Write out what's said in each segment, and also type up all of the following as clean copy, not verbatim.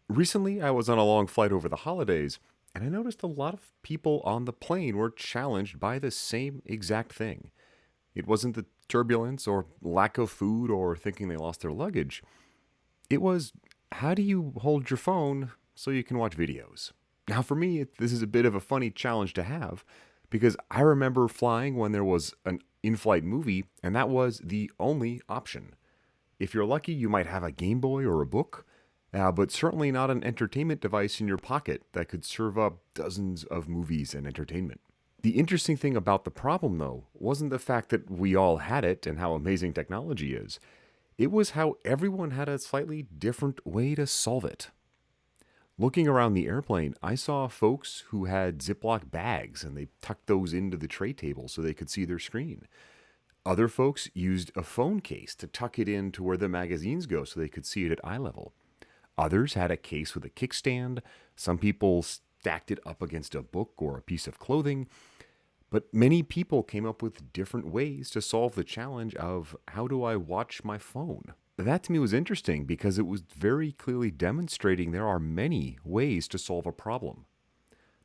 Recently, I was on a long flight over the holidays, and I noticed a lot of people on the plane were challenged by the same exact thing. It wasn't the turbulence or lack of food or thinking they lost their luggage. It was, how do you hold your phone so you can watch videos? Now, for me, this is a bit of a funny challenge to have because I remember flying when there was an in flight movie, and that was the only option. If you're lucky, you might have a Game Boy or a book, but certainly not an entertainment device in your pocket that could serve up dozens of movies and entertainment. The interesting thing about the problem, though, wasn't the fact that we all had it and how amazing technology is. It was how everyone had a slightly different way to solve it. Looking around the airplane, I saw folks who had Ziploc bags and they tucked those into the tray table so they could see their screen. Other folks used a phone case to tuck it in to where the magazines go so they could see it at eye level. Others had a case with a kickstand. Some people stacked it up against a book or a piece of clothing. But many people came up with different ways to solve the challenge of how do I watch my phone? That to me was interesting because it was very clearly demonstrating there are many ways to solve a problem.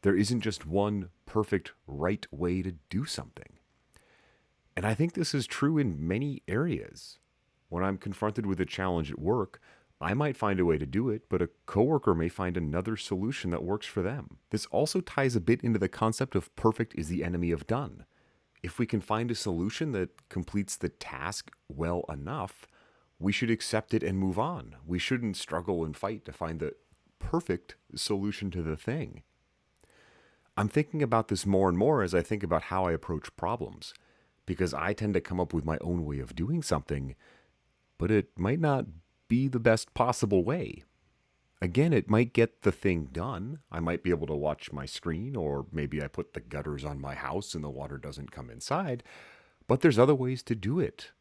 There isn't just one perfect right way to do something. And I think this is true in many areas. When I'm confronted with a challenge at work, I might find a way to do it, but a coworker may find another solution that works for them. This also ties a bit into the concept of perfect is the enemy of done. If we can find a solution that completes the task well enough, we should accept it and move on. We shouldn't struggle and fight to find the perfect solution to the thing. I'm thinking about this more and more as I think about how I approach problems, because I tend to come up with my own way of doing something, but it might not be the best possible way. Again, it might get the thing done. I might be able to watch my screen, or maybe I put the gutters on my house and the water doesn't come inside, but there's other ways to do it.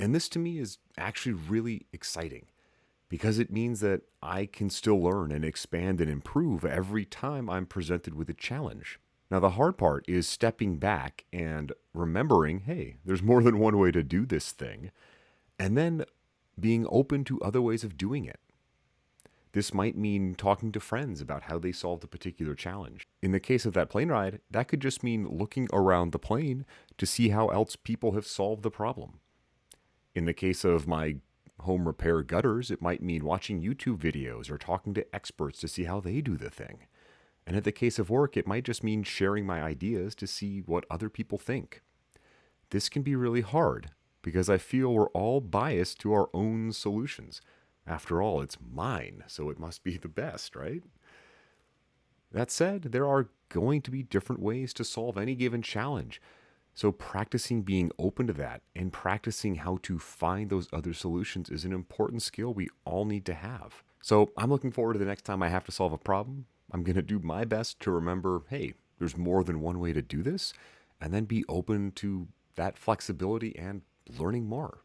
And this to me is actually really exciting because it means that I can still learn and expand and improve every time I'm presented with a challenge. Now, the hard part is stepping back and remembering, hey, there's more than one way to do this thing, and then being open to other ways of doing it. This might mean talking to friends about how they solved a particular challenge. In the case of that plane ride, that could just mean looking around the plane to see how else people have solved the problem. In the case of my home repair gutters, it might mean watching YouTube videos or talking to experts to see how they do the thing. And in the case of work, it might just mean sharing my ideas to see what other people think. This can be really hard because I feel we're all biased to our own solutions. After all, it's mine, so it must be the best, right? That said, there are going to be different ways to solve any given challenge. So practicing being open to that and practicing how to find those other solutions is an important skill we all need to have. So I'm looking forward to the next time I have to solve a problem. I'm going to do my best to remember, hey, there's more than one way to do this, and then be open to that flexibility and learning more.